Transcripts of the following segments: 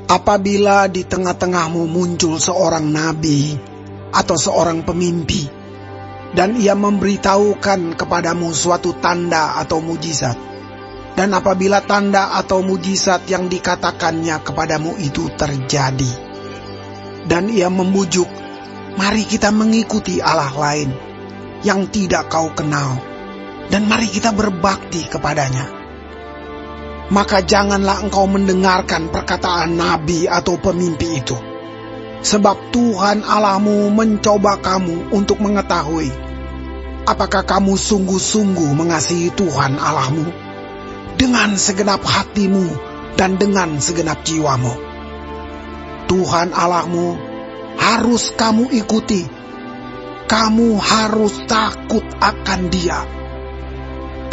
Apabila di tengah-tengahmu muncul seorang nabi atau seorang pemimpi, dan ia memberitahukan kepadamu suatu tanda atau mujizat, dan apabila tanda atau mujizat yang dikatakannya kepadamu itu terjadi, dan ia membujuk, mari kita mengikuti Allah lain yang tidak kau kenal, dan mari kita berbakti kepadanya, maka janganlah engkau mendengarkan perkataan nabi atau pemimpi itu. Sebab Tuhan Allahmu mencoba kamu untuk mengetahui apakah kamu sungguh-sungguh mengasihi Tuhan Allahmu dengan segenap hatimu dan dengan segenap jiwamu. Tuhan Allahmu harus kamu ikuti. Kamu harus takut akan Dia.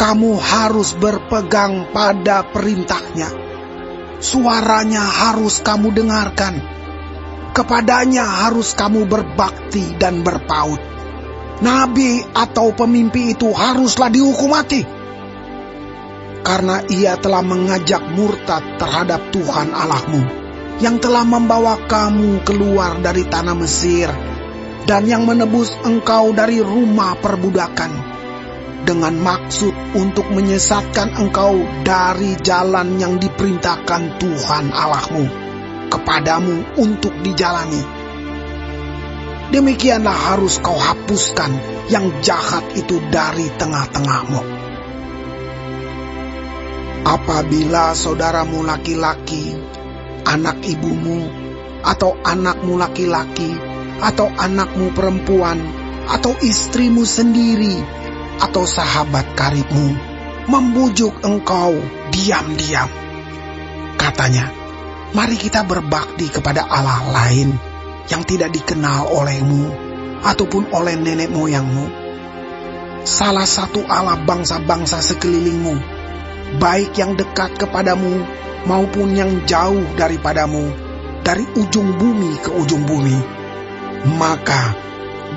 Kamu harus berpegang pada perintahnya. Suaranya harus kamu dengarkan. Kepadanya harus kamu berbakti dan berpaut. Nabi atau pemimpi itu haruslah dihukum mati, karena ia telah mengajak murtad terhadap Tuhan Allahmu, yang telah membawa kamu keluar dari tanah Mesir, dan yang menebus engkau dari rumah perbudakan, dengan maksud untuk menyesatkan engkau dari jalan yang diperintahkan Tuhan Allahmu kepadamu untuk dijalani. Demikianlah harus kau hapuskan yang jahat itu dari tengah-tengahmu. Apabila saudaramu laki-laki, anak ibumu, atau anakmu laki-laki, atau anakmu perempuan, atau istrimu sendiri, atau sahabat karibmu, membujuk engkau diam-diam, katanya, mari kita berbakti kepada Allah lain yang tidak dikenal olehmu ataupun oleh nenek moyangmu, salah satu Allah bangsa-bangsa sekelilingmu, baik yang dekat kepadamu maupun yang jauh daripadamu, dari ujung bumi ke ujung bumi. Maka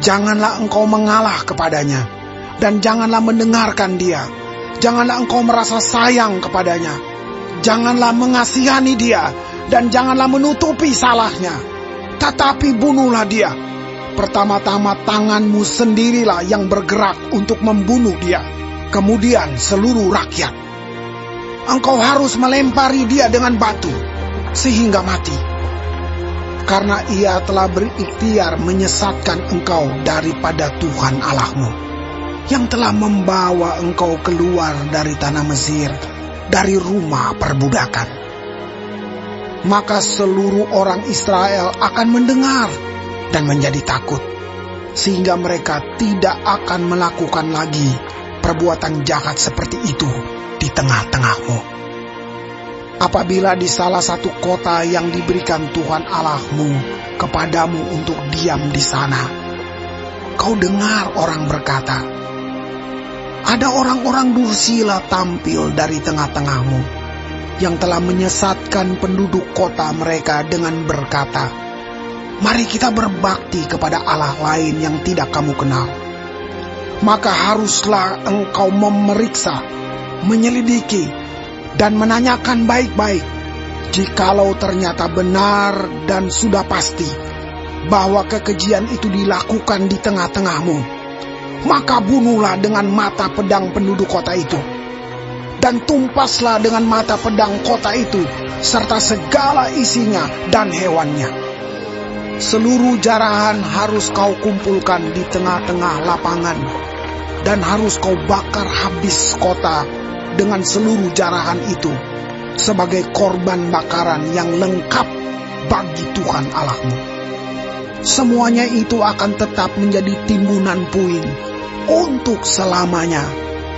janganlah engkau mengalah kepadanya, dan janganlah mendengarkan dia. Janganlah engkau merasa sayang kepadanya, janganlah mengasihani dia, dan janganlah menutupi salahnya. Tetapi bunuhlah dia. Pertama-tama tanganmu sendirilah yang bergerak untuk membunuh dia, kemudian seluruh rakyat. Engkau harus melempari dia dengan batu sehingga mati, karena ia telah berikhtiar menyesatkan engkau daripada Tuhan Allahmu, yang telah membawa engkau keluar dari tanah Mesir, dari rumah perbudakan. Maka seluruh orang Israel akan mendengar dan menjadi takut, sehingga mereka tidak akan melakukan lagi perbuatan jahat seperti itu di tengah-tengahmu. Apabila di salah satu kota yang diberikan Tuhan Allahmu kepadamu untuk diam di sana, kau dengar orang berkata, ada orang-orang dursila tampil dari tengah-tengahmu, yang telah menyesatkan penduduk kota mereka dengan berkata, mari kita berbakti kepada Allah lain yang tidak kamu kenal. Maka haruslah engkau memeriksa, menyelidiki, dan menanyakan baik-baik. Jikalau ternyata benar dan sudah pasti bahwa kekejian itu dilakukan di tengah-tengahmu, maka bunuhlah dengan mata pedang penduduk kota itu, dan tumpaslah dengan mata pedang kota itu, serta segala isinya dan hewannya. Seluruh jarahan harus kau kumpulkan di tengah-tengah lapangan, dan harus kau bakar habis kota dengan seluruh jarahan itu, sebagai korban bakaran yang lengkap bagi Tuhan Allahmu. Semuanya itu akan tetap menjadi timbunan puing untuk selamanya,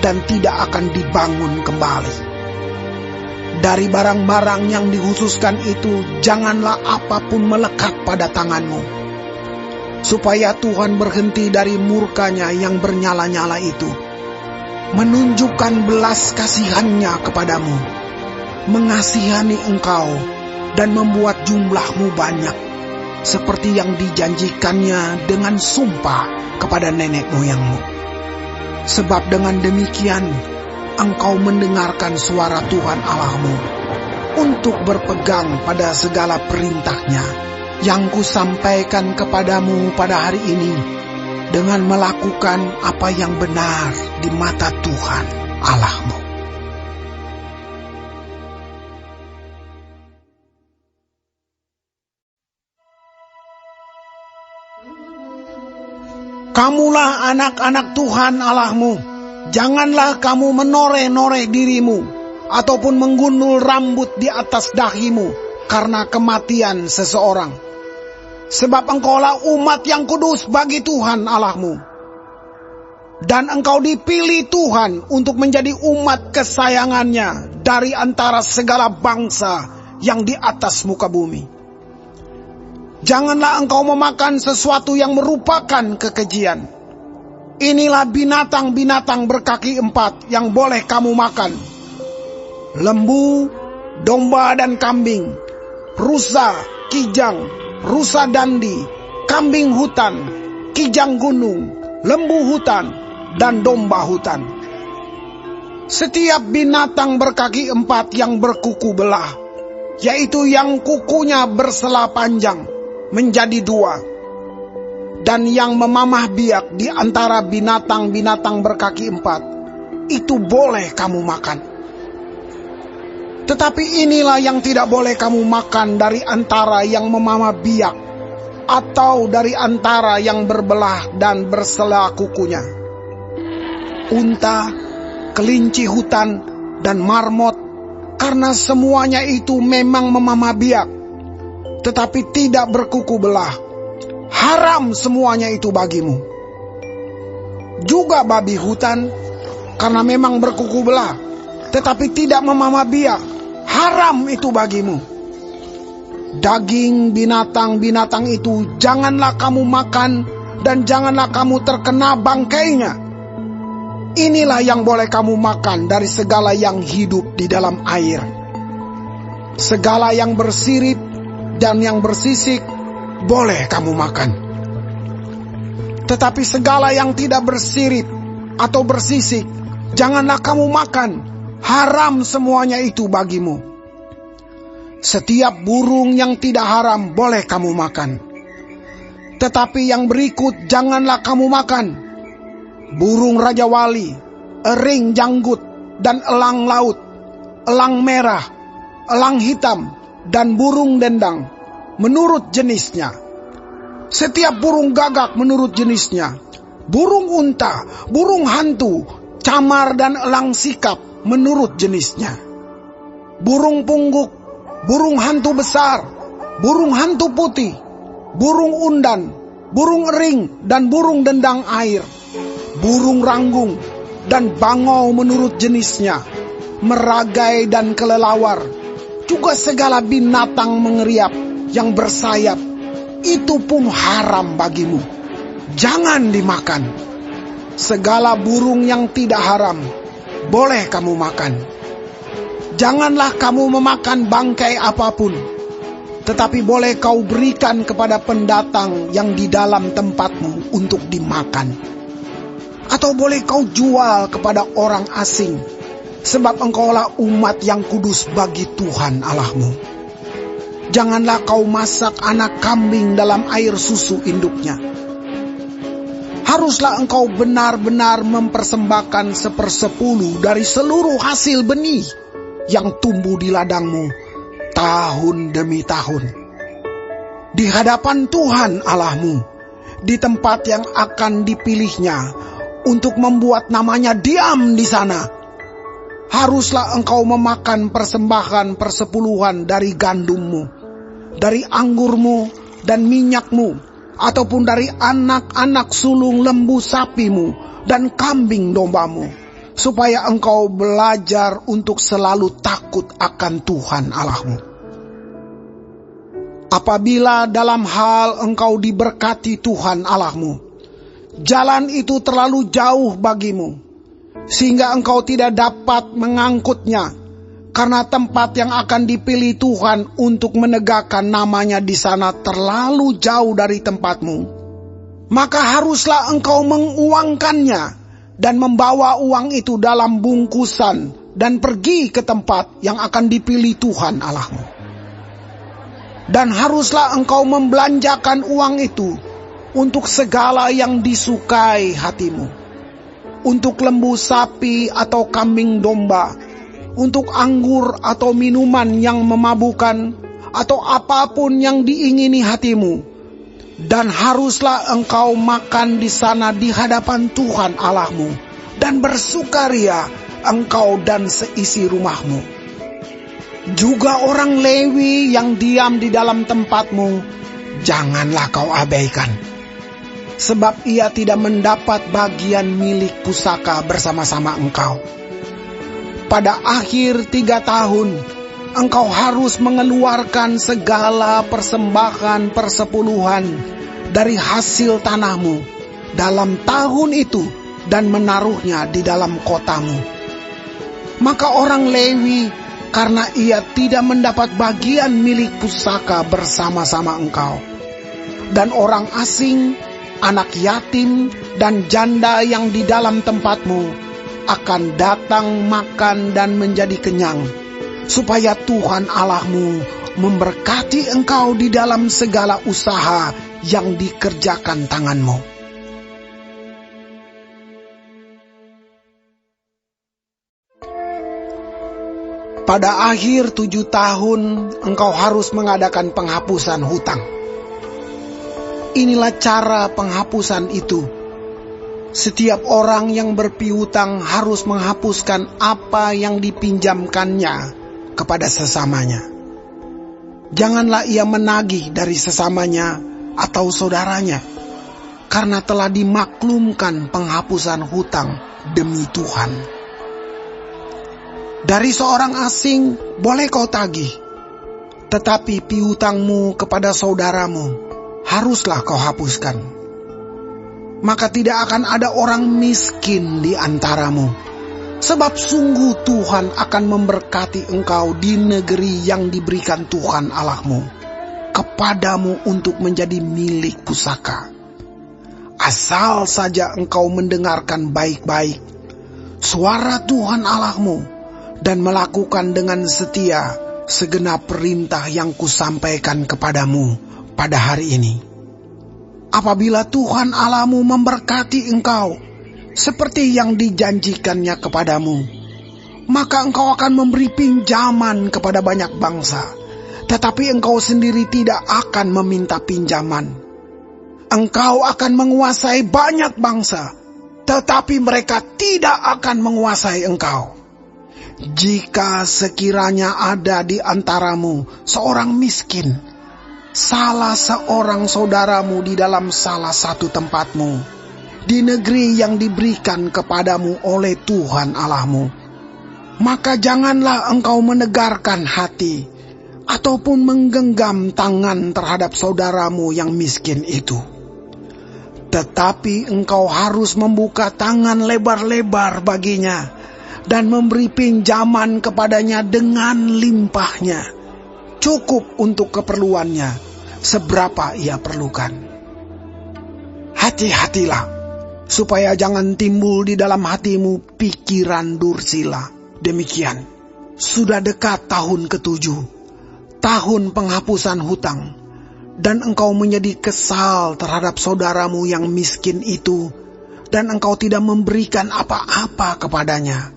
dan tidak akan dibangun kembali. Dari barang-barang yang dikhususkan itu, janganlah apapun melekat pada tanganmu, supaya Tuhan berhenti dari murkanya yang bernyala-nyala itu, menunjukkan belas kasihannya kepadamu, mengasihani engkau, dan membuat jumlahmu banyak, seperti yang dijanjikannya dengan sumpah kepada nenek moyangmu. Sebab dengan demikian engkau mendengarkan suara Tuhan Allahmu, untuk berpegang pada segala perintah-Nya yang kusampaikan kepadamu pada hari ini, dengan melakukan apa yang benar di mata Tuhan Allahmu. Kamulah anak-anak Tuhan Allahmu. Janganlah kamu menoreh-noreh dirimu, ataupun menggundul rambut di atas dahimu karena kematian seseorang. Sebab engkaulah umat yang kudus bagi Tuhan Allahmu. Dan engkau dipilih Tuhan untuk menjadi umat kesayangannya dari antara segala bangsa yang di atas muka bumi. Janganlah engkau memakan sesuatu yang merupakan kekejian. Inilah binatang-binatang berkaki 4 yang boleh kamu makan: lembu, domba dan kambing, rusa, kijang, rusa dandi, kambing hutan, kijang gunung, lembu hutan, dan domba hutan. Setiap binatang berkaki 4 yang berkuku belah, yaitu yang kukunya bersela panjang, menjadi 2, dan yang memamah biak di antara binatang-binatang berkaki 4, itu boleh kamu makan. Tetapi inilah yang tidak boleh kamu makan dari antara yang memamah biak, atau dari antara yang berbelah dan bersela kukunya: unta, kelinci hutan, dan marmot, karena semuanya itu memang memamah biak, tetapi tidak berkuku belah. Haram semuanya itu bagimu. Juga babi hutan, karena memang berkuku belah, tetapi tidak memamah biak. Haram itu bagimu. Daging binatang-binatang itu janganlah kamu makan, dan janganlah kamu terkena bangkainya. Inilah yang boleh kamu makan dari segala yang hidup di dalam air. Segala yang bersirip dan yang bersisik boleh kamu makan. Tetapi segala yang tidak bersirip atau bersisik janganlah kamu makan. Haram semuanya itu bagimu. Setiap burung yang tidak haram boleh kamu makan. Tetapi yang berikut janganlah kamu makan: burung rajawali, ering janggut, dan elang laut, elang merah, elang hitam, dan burung dendang menurut jenisnya. Setiap burung gagak menurut jenisnya. Burung unta, burung hantu, camar, dan elang sikap menurut jenisnya. Burung pungguk, burung hantu besar, burung hantu putih, burung undan, burung ering, dan burung dendang air, burung ranggung, dan bangau menurut jenisnya, meragai dan kelelawar, juga segala binatang mengeriap yang bersayap, itu pun haram bagimu. Jangan dimakan. Segala burung yang tidak haram boleh kamu makan. Janganlah kamu memakan bangkai apapun, tetapi boleh kau berikan kepada pendatang yang di dalam tempatmu untuk dimakan. Atau boleh kau jual kepada orang asing, sebab engkaulah umat yang kudus bagi Tuhan Allahmu. Janganlah kau masak anak kambing dalam air susu induknya. Haruslah engkau benar-benar mempersembahkan 1/10 dari seluruh hasil benih yang tumbuh di ladangmu tahun demi tahun, di hadapan Tuhan Allahmu, di tempat yang akan dipilihnya untuk membuat namanya diam di sana. Haruslah engkau memakan persembahan persepuluhan dari gandummu, dari anggurmu dan minyakmu, ataupun dari anak-anak sulung lembu sapimu dan kambing dombamu, supaya engkau belajar untuk selalu takut akan Tuhan Allahmu. Apabila dalam hal engkau diberkati Tuhan Allahmu, jalan itu terlalu jauh bagimu, sehingga engkau tidak dapat mengangkutnya, karena tempat yang akan dipilih Tuhan untuk menegakkan namanya di sana terlalu jauh dari tempatmu, maka haruslah engkau menguangkannya dan membawa uang itu dalam bungkusan dan pergi ke tempat yang akan dipilih Tuhan Allahmu. Dan haruslah engkau membelanjakan uang itu untuk segala yang disukai hatimu, untuk lembu sapi atau kambing domba, untuk anggur atau minuman yang memabukkan, atau apapun yang diingini hatimu. Dan haruslah engkau makan di sana di hadapan Tuhan Allahmu, dan bersukaria engkau dan seisi rumahmu. Juga orang Lewi yang diam di dalam tempatmu, janganlah kau abaikan, sebab ia tidak mendapat bagian milik pusaka bersama-sama engkau. Pada akhir 3 tahun, engkau harus mengeluarkan segala persembahan persepuluhan dari hasil tanahmu dalam tahun itu dan menaruhnya di dalam kotamu. Maka orang Lewi, karena ia tidak mendapat bagian milik pusaka bersama-sama engkau, dan orang asing, anak yatim, dan janda yang di dalam tempatmu akan datang makan dan menjadi kenyang, supaya Tuhan Allahmu memberkati engkau di dalam segala usaha yang dikerjakan tanganmu. Pada akhir 7 tahun, engkau harus mengadakan penghapusan hutang. Inilah cara penghapusan itu. Setiap orang yang berpiutang harus menghapuskan apa yang dipinjamkannya kepada sesamanya. Janganlah ia menagih dari sesamanya atau saudaranya, karena telah dimaklumkan penghapusan hutang demi Tuhan. Dari seorang asing boleh kau tagih, tetapi piutangmu kepada saudaramu haruslah kau hapuskan. Maka tidak akan ada orang miskin di antaramu, sebab sungguh Tuhan akan memberkati engkau di negeri yang diberikan Tuhan Allahmu kepadamu untuk menjadi milik pusaka. Asal saja engkau mendengarkan baik-baik suara Tuhan Allahmu dan melakukan dengan setia segenap perintah yang kusampaikan kepadamu pada hari ini. Apabila Tuhan Allahmu memberkati engkau seperti yang dijanjikannya kepadamu, maka engkau akan memberi pinjaman kepada banyak bangsa, tetapi engkau sendiri tidak akan meminta pinjaman. Engkau akan menguasai banyak bangsa, tetapi mereka tidak akan menguasai engkau. Jika sekiranya ada di antaramu seorang miskin, salah seorang saudaramu di dalam salah satu tempatmu, di negeri yang diberikan kepadamu oleh Tuhan Allahmu, maka janganlah engkau menegarkan hati ataupun menggenggam tangan terhadap saudaramu yang miskin itu. Tetapi engkau harus membuka tangan lebar-lebar baginya dan memberi pinjaman kepadanya dengan limpahnya, cukup untuk keperluannya seberapa ia perlukan. Hati-hatilah supaya jangan timbul di dalam hatimu pikiran dursila. Demikian, sudah dekat tahun ke-7, tahun penghapusan hutang, dan engkau menjadi kesal terhadap saudaramu yang miskin itu, dan engkau tidak memberikan apa-apa kepadanya,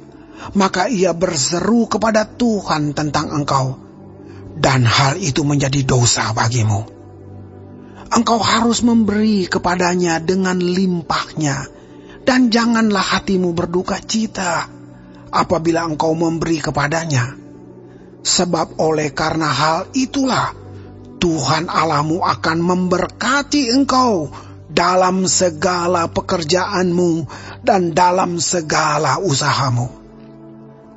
maka ia berseru kepada Tuhan tentang engkau, dan hal itu menjadi dosa bagimu. Engkau harus memberi kepadanya dengan limpahnya, dan janganlah hatimu berduka cita apabila engkau memberi kepadanya. Sebab oleh karena hal itulah Tuhan Allahmu akan memberkati engkau dalam segala pekerjaanmu dan dalam segala usahamu.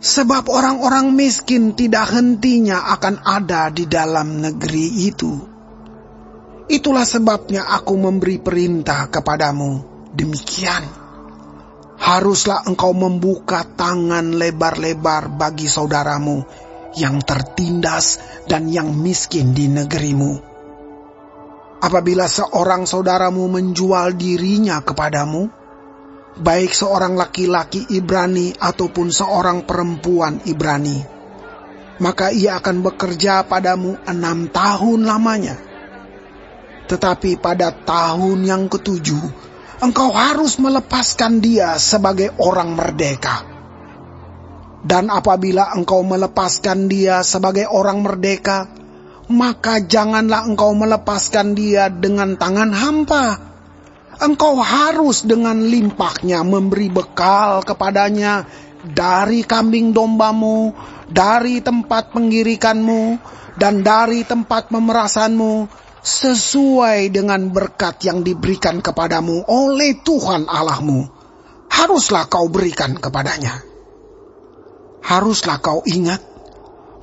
Sebab orang-orang miskin tidak hentinya akan ada di dalam negeri itu. Itulah sebabnya aku memberi perintah kepadamu demikian. Haruslah engkau membuka tangan lebar-lebar bagi saudaramu yang tertindas dan yang miskin di negerimu. Apabila seorang saudaramu menjual dirinya kepadamu, baik seorang laki-laki Ibrani ataupun seorang perempuan Ibrani. Maka ia akan bekerja padamu 6 tahun lamanya. Tetapi pada tahun yang ketujuh, engkau harus melepaskan dia sebagai orang merdeka. Dan apabila engkau melepaskan dia sebagai orang merdeka, maka janganlah engkau melepaskan dia dengan tangan hampa. Engkau harus dengan limpahnya memberi bekal kepadanya dari kambing dombamu, dari tempat penggirikanmu, dan dari tempat pemerasanmu, sesuai dengan berkat yang diberikan kepadamu oleh Tuhan Allahmu. Haruslah kau berikan kepadanya. Haruslah kau ingat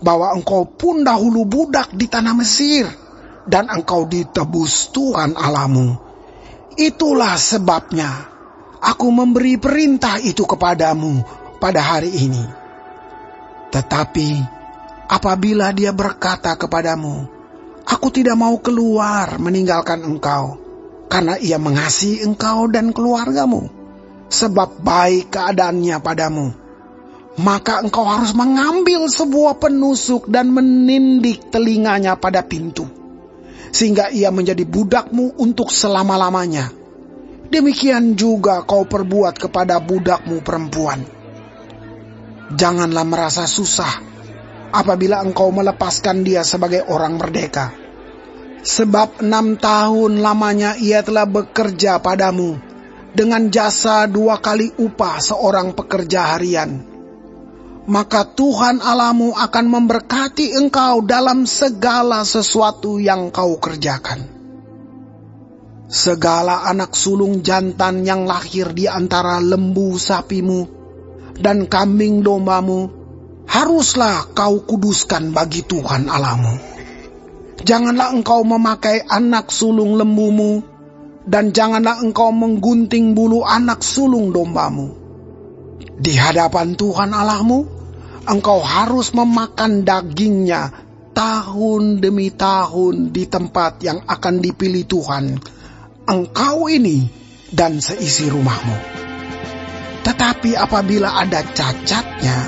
bahwa engkau pun dahulu budak di tanah Mesir, dan engkau ditebus Tuhan Allahmu. Itulah sebabnya aku memberi perintah itu kepadamu pada hari ini. Tetapi apabila dia berkata kepadamu, aku tidak mau keluar meninggalkan engkau, karena ia mengasihi engkau dan keluargamu, sebab baik keadaannya padamu, maka engkau harus mengambil sebuah penusuk dan menindik telinganya pada pintu, sehingga ia menjadi budakmu untuk selama-lamanya. Demikian juga kau perbuat kepada budakmu perempuan. Janganlah merasa susah apabila engkau melepaskan dia sebagai orang merdeka, sebab 6 tahun lamanya ia telah bekerja padamu dengan jasa 2 kali upah seorang pekerja harian. Maka Tuhan Allahmu akan memberkati engkau dalam segala sesuatu yang kau kerjakan. Segala anak sulung jantan yang lahir di antara lembu sapimu dan kambing dombamu, haruslah kau kuduskan bagi Tuhan Allahmu. Janganlah engkau memakai anak sulung lembumu, dan janganlah engkau menggunting bulu anak sulung dombamu. Di hadapan Tuhan Allahmu, engkau harus memakan dagingnya tahun demi tahun di tempat yang akan dipilih Tuhan, engkau ini dan seisi rumahmu. Tetapi apabila ada cacatnya,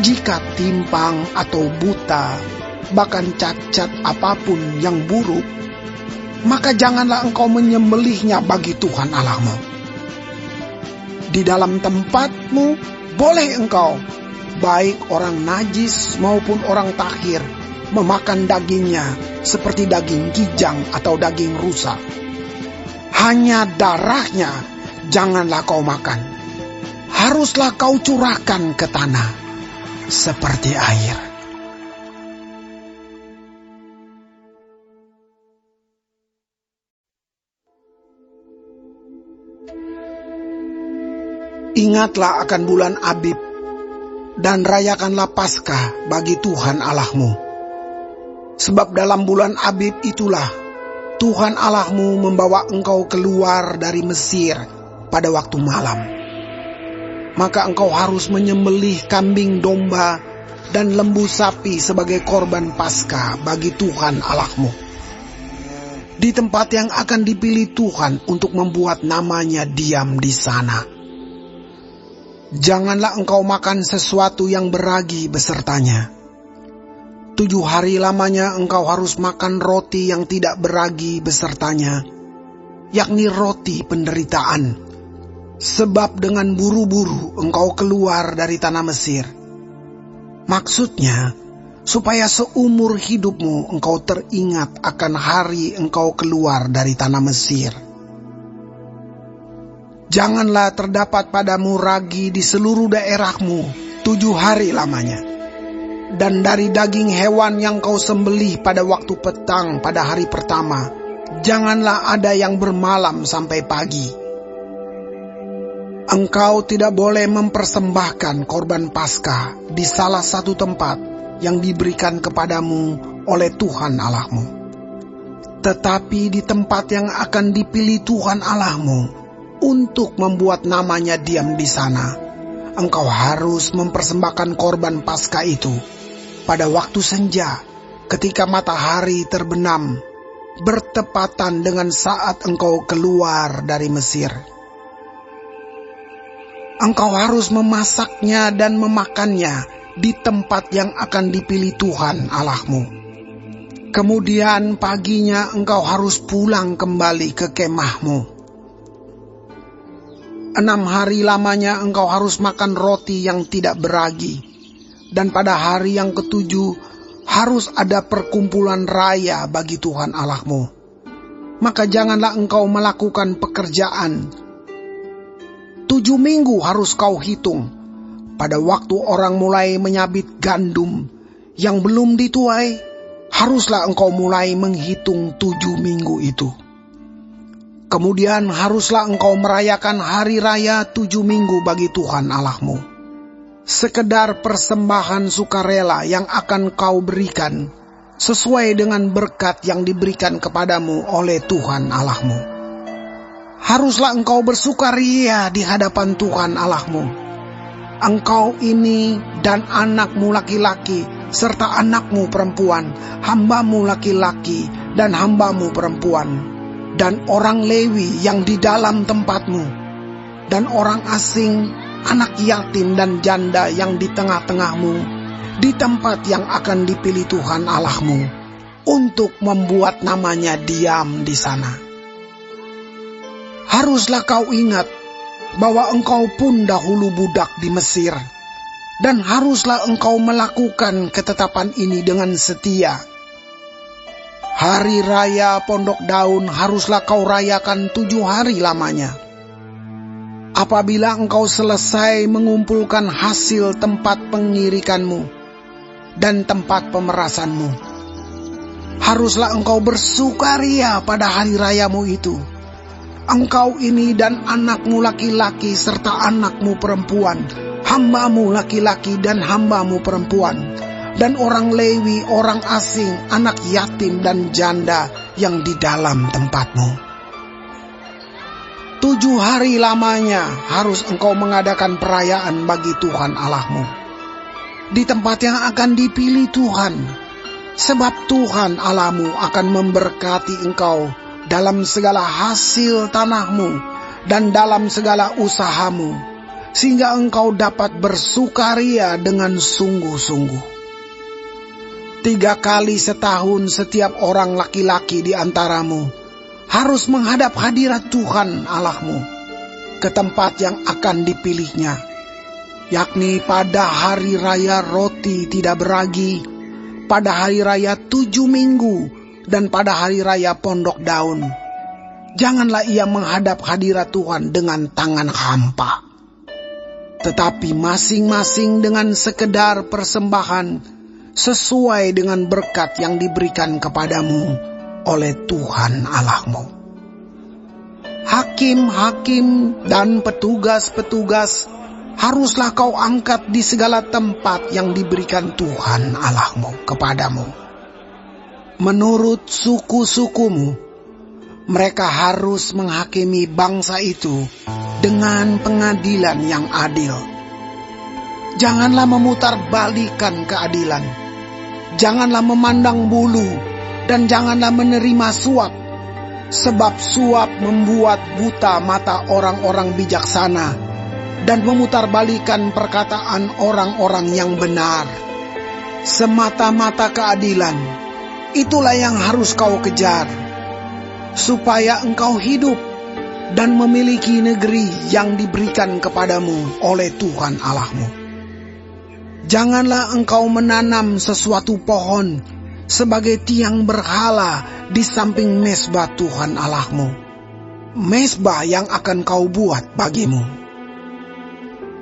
jika timpang atau buta, bahkan cacat apapun yang buruk, maka janganlah engkau menyembelihnya bagi Tuhan Allahmu. Di dalam tempatmu boleh engkau, baik orang najis maupun orang tahir, memakan dagingnya seperti daging kijang atau daging rusa. Hanya darahnya janganlah kau makan. Haruslah kau curahkan ke tanah seperti air. Ingatlah akan bulan Abib dan rayakanlah Paskah bagi Tuhan Allahmu. Sebab dalam bulan Abib itulah Tuhan Allahmu membawa engkau keluar dari Mesir pada waktu malam. Maka engkau harus menyembelih kambing domba dan lembu sapi sebagai korban Paskah bagi Tuhan Allahmu, di tempat yang akan dipilih Tuhan untuk membuat namanya diam di sana. Janganlah engkau makan sesuatu yang beragi besertanya. 7 hari lamanya engkau harus makan roti yang tidak beragi besertanya, yakni roti penderitaan, sebab dengan buru-buru engkau keluar dari tanah Mesir. Maksudnya, supaya seumur hidupmu engkau teringat akan hari engkau keluar dari tanah Mesir. Janganlah terdapat padamu ragi di seluruh daerahmu 7 hari lamanya. Dan dari daging hewan yang kau sembelih pada waktu petang pada hari pertama, janganlah ada yang bermalam sampai pagi. Engkau tidak boleh mempersembahkan korban Paskah di salah satu tempat yang diberikan kepadamu oleh Tuhan Allahmu, tetapi di tempat yang akan dipilih Tuhan Allahmu untuk membuat namanya diam di sana. Engkau harus mempersembahkan korban Paskah itu pada waktu senja, ketika matahari terbenam, bertepatan dengan saat engkau keluar dari Mesir. Engkau harus memasaknya dan memakannya di tempat yang akan dipilih Tuhan Allahmu. Kemudian paginya engkau harus pulang kembali ke kemahmu. 6 hari lamanya engkau harus makan roti yang tidak beragi. Dan pada hari yang ketujuh harus ada perkumpulan raya bagi Tuhan Allahmu. Maka janganlah engkau melakukan pekerjaan. 7 minggu harus kau hitung. Pada waktu orang mulai menyabit gandum yang belum dituai, haruslah engkau mulai menghitung 7 minggu itu. Kemudian haruslah engkau merayakan hari raya 7 minggu bagi Tuhan Allahmu. Sekedar persembahan sukarela yang akan kau berikan sesuai dengan berkat yang diberikan kepadamu oleh Tuhan Allahmu. Haruslah engkau bersukaria di hadapan Tuhan Allahmu. Engkau ini dan anakmu laki-laki serta anakmu perempuan, hambamu laki-laki dan hambamu perempuan, dan orang Lewi yang di dalam tempatmu, dan orang asing, anak yatim dan janda yang di tengah-tengahmu, di tempat yang akan dipilih Tuhan Allahmu, untuk membuat namanya diam di sana. Haruslah kau ingat bahwa engkau pun dahulu budak di Mesir, dan haruslah engkau melakukan ketetapan ini dengan setia. Hari raya Pondok Daun haruslah kau rayakan 7 hari lamanya. Apabila engkau selesai mengumpulkan hasil tempat pengirikanmu dan tempat pemerasanmu, haruslah engkau bersukaria pada hari rayamu itu. Engkau ini dan anakmu laki-laki serta anakmu perempuan, hambamu laki-laki dan hambamu perempuan, dan orang Lewi, orang asing, anak yatim dan janda yang di dalam tempatmu. 7 hari lamanya harus engkau mengadakan perayaan bagi Tuhan Allahmu di tempat yang akan dipilih Tuhan, sebab Tuhan Allahmu akan memberkati engkau dalam segala hasil tanahmu dan dalam segala usahamu, sehingga engkau dapat bersukaria dengan sungguh-sungguh. 3 kali setahun setiap orang laki-laki di antaramu harus menghadap hadirat Tuhan Allahmu ke tempat yang akan dipilihnya, yakni pada hari raya roti tidak beragi, pada hari raya 7 minggu, dan pada hari raya Pondok Daun. Janganlah ia menghadap hadirat Tuhan dengan tangan hampa, tetapi masing-masing dengan sekedar persembahan sesuai dengan berkat yang diberikan kepadamu oleh Tuhan Allahmu. Hakim-hakim dan petugas-petugas haruslah kau angkat di segala tempat yang diberikan Tuhan Allahmu kepadamu. Menurut suku-sukumu, mereka harus menghakimi bangsa itu dengan pengadilan yang adil. Janganlah memutarbalikkan keadilan. Janganlah memandang bulu dan janganlah menerima suap, sebab suap membuat buta mata orang-orang bijaksana dan memutarbalikkan perkataan orang-orang yang benar. Semata-mata keadilan, itulah yang harus kau kejar, supaya engkau hidup dan memiliki negeri yang diberikan kepadamu oleh Tuhan Allahmu. Janganlah engkau menanam sesuatu pohon sebagai tiang berhala di samping mezbah Tuhan Allahmu, mezbah yang akan kau buat bagimu.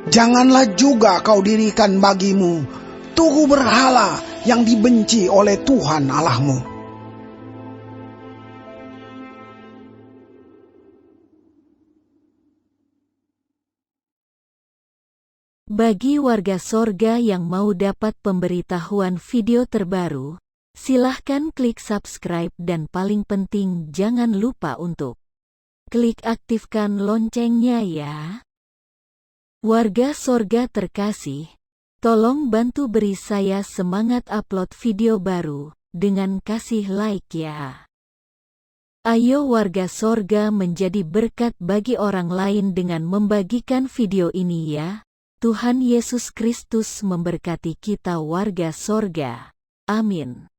Janganlah juga kau dirikan bagimu tugu berhala yang dibenci oleh Tuhan Allahmu. Bagi warga sorga yang mau dapat pemberitahuan video terbaru, silahkan klik subscribe dan paling penting jangan lupa untuk klik aktifkan loncengnya ya. Warga sorga terkasih, tolong bantu beri saya semangat upload video baru dengan kasih like ya. Ayo warga sorga menjadi berkat bagi orang lain dengan membagikan video ini ya. Tuhan Yesus Kristus memberkati kita warga sorga. Amin.